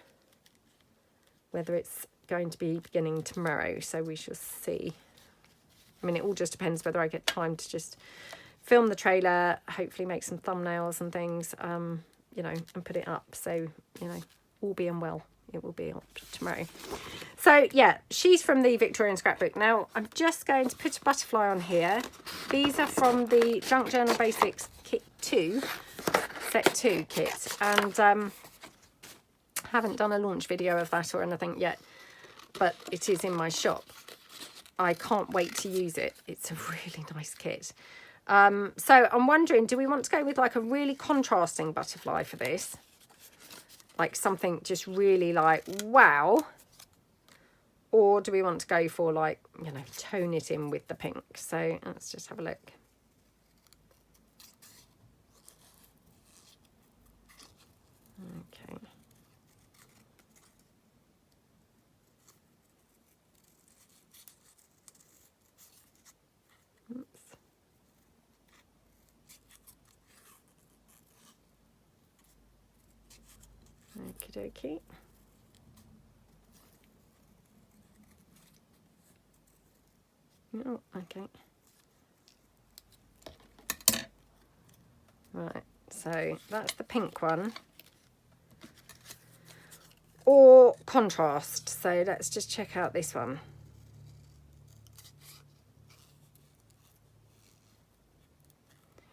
whether it's going to be beginning tomorrow, so we shall see. I mean, it all just depends whether I get time to just film the trailer, hopefully make some thumbnails and things, you know, and put it up. So, you know, all being well, it will be up tomorrow. So yeah, she's from the Victorian Scrapbook. Now I'm just going to put a butterfly on here. These are from the Junk Journal Basics kit 2, set 2 kit, and haven't done a launch video of that or anything yet, but it is in my shop. I can't wait to use it. It's a really nice kit. So I'm wondering, do we want to go with like a really contrasting butterfly for this? Like something just really like, wow. Or do we want to go for like, you know, tone it in with the pink? So let's just have a look. Okay. Oops. Okie dokie. Oh, okay. Right, so that's the pink one. Or contrast. So let's just check out this one.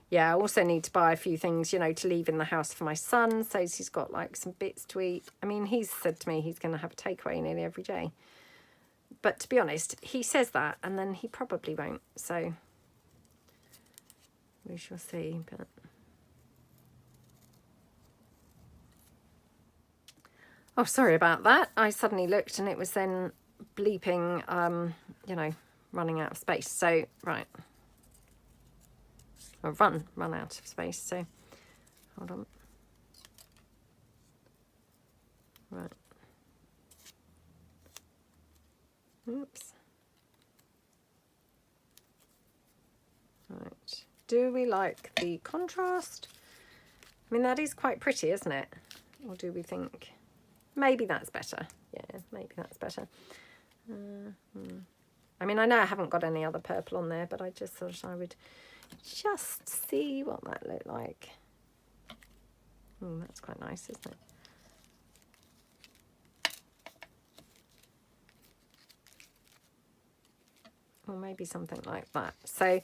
Yeah, I also need to buy a few things, you know, to leave in the house for my son. So he's got like some bits to eat. I mean, he's said to me he's going to have a takeaway nearly every day. But to be honest, he says that and then he probably won't. So we shall see. But oh, sorry about that. I suddenly looked and it was then bleeping, you know, running out of space. So, right. Or run out of space. So, hold on. Right. Oops. Right. Do we like the contrast? I mean, that is quite pretty, isn't it? Or do we think maybe that's better? Yeah, maybe that's better. I mean, I know I haven't got any other purple on there, but I just thought I would just see what that looked like. Oh, that's quite nice, isn't it? Or maybe something like that. So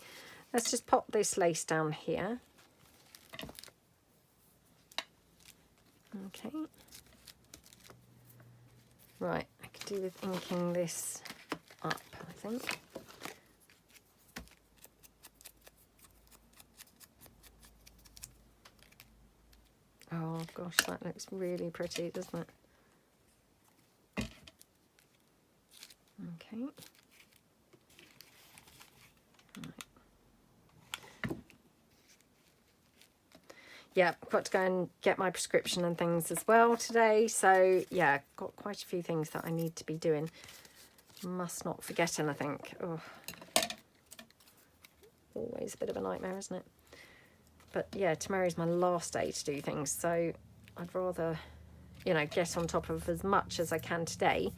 let's just pop this lace down here. Okay. Right, I could do with inking this up, I think. Oh gosh, that looks really pretty, doesn't it? Okay. Yeah, I've got to go and get my prescription and things as well today. So yeah, got quite a few things that I need to be doing. Must not forget anything. Oh, always a bit of a nightmare, isn't it? But yeah, tomorrow's my last day to do things, so I'd rather you know, get on top of as much as I can today,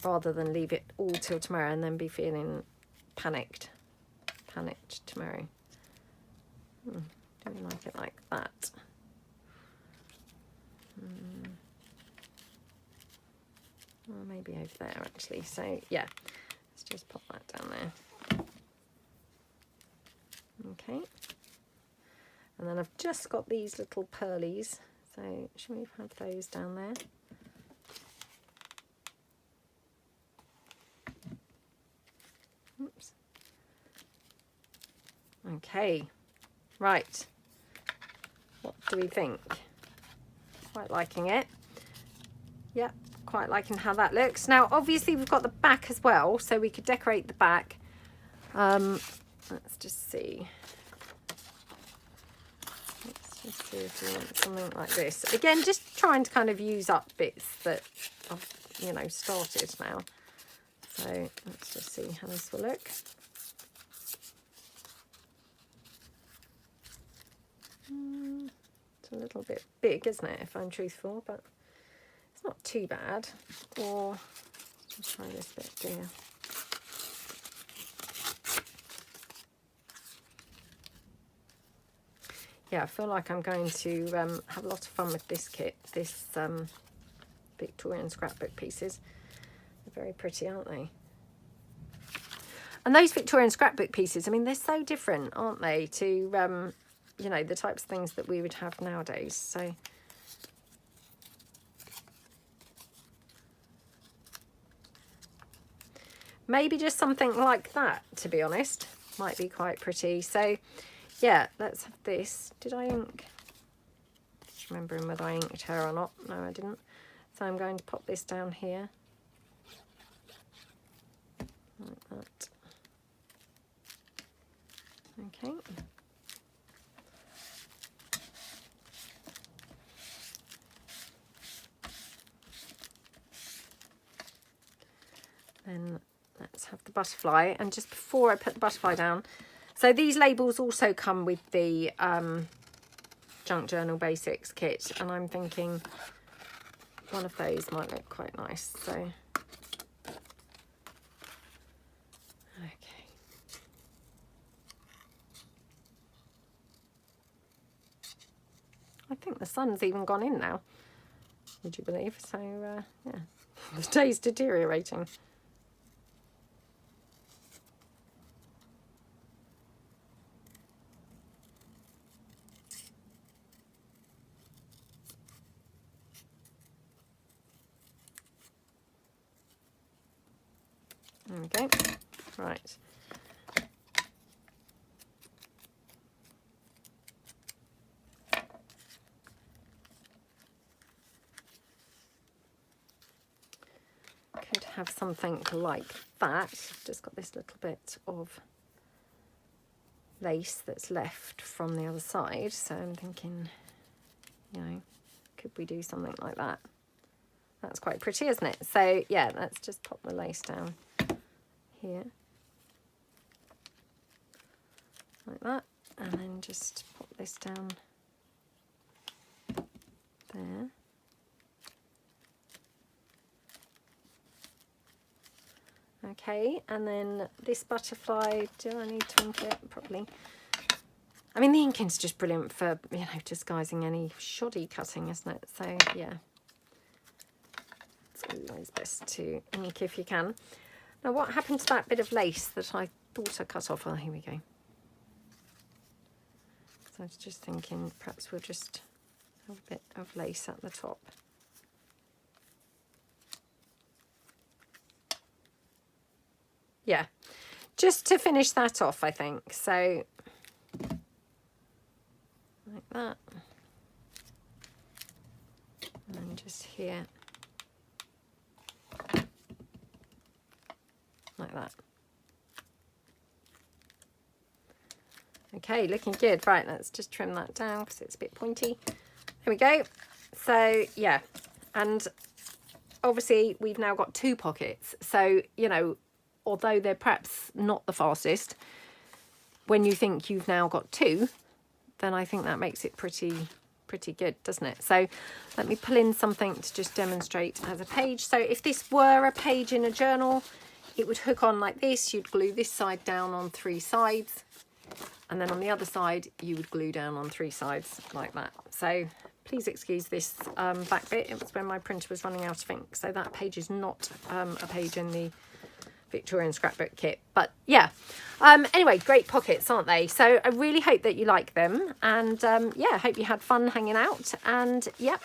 rather than leave it all till tomorrow and then be feeling panicked tomorrow. Don't like it like that. Or maybe over there actually. So yeah, let's just pop that down there. Okay. And then I've just got these little pearlies. So should we have those down there? Oops. Okay. Right. What do we think? Quite liking it. Yep, quite liking how that looks. Now, obviously, we've got the back as well, so we could decorate the back. Let's just see. Let's just see if we want something like this. Again, just trying to kind of use up bits that I've, you know, started now. So let's just see how this will look. It's a little bit big, isn't it, if I'm truthful, but it's not too bad. Or let's just try this bit here. Yeah, I feel like I'm going to have a lot of fun with this kit, this Victorian scrapbook pieces. They're very pretty, aren't they? And those Victorian scrapbook pieces, I mean, they're so different, aren't they, to, you know, the types of things that we would have nowadays. So maybe just something like that, to be honest, might be quite pretty. So yeah, let's have this. Did I ink? Just remembering whether I inked her or not. No, I didn't. So I'm going to pop this down here. Like that. Okay. Then let's have the butterfly. And just before I put the butterfly down, so these labels also come with the Junk Journal Basics kit, and I'm thinking one of those might look quite nice. So, okay. I think the sun's even gone in now, would you believe? So, yeah, the day's deteriorating. There we go. Right. Could have something like that. Just got this little bit of lace that's left from the other side. So I'm thinking, you know, could we do something like that? That's quite pretty, isn't it? So yeah, let's just pop the lace down here like that, and then just pop this down there. Okay, and then this butterfly, do I need to ink it? Probably. I mean, the inking's just brilliant for, you know, disguising any shoddy cutting, isn't it? So yeah, it's always best to ink if you can. Now, what happened to that bit of lace that I thought I cut off? Oh, here we go. So I was just thinking perhaps we'll just have a bit of lace at the top. Yeah, just to finish that off, I think. So, like that. And just here. Like that. Okay, looking good. Right, let's just trim that down because it's a bit pointy. There we go. So yeah, and obviously we've now got 2 pockets. So, you know, although they're perhaps not the fastest, when you think you've now got 2, then I think that makes it pretty pretty good, doesn't it? So let me pull in something to just demonstrate as a page. So if this were a page in a journal, it would hook on like this. You'd glue this side down on 3 sides, and then on the other side you would glue down on 3 sides like that. So please excuse this back bit. It was when my printer was running out of ink, so that page is not a page in the Victorian scrapbook kit. But yeah, anyway, great pockets, aren't they? So I really hope that you like them, and yeah, hope you had fun hanging out. And yep,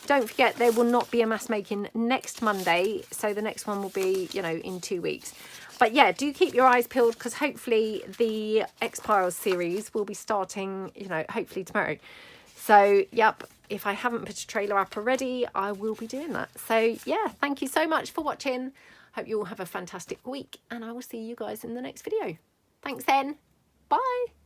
don't forget there will not be a mass making next Monday, so the next one will be, you know, in 2 weeks. But yeah, do keep your eyes peeled, because hopefully the X-Piles series will be starting, you know, hopefully tomorrow. So yep, if I haven't put a trailer up already, I will be doing that. So yeah, thank you so much for watching. Hope you all have a fantastic week, and I will see you guys in the next video. Thanks then. Bye.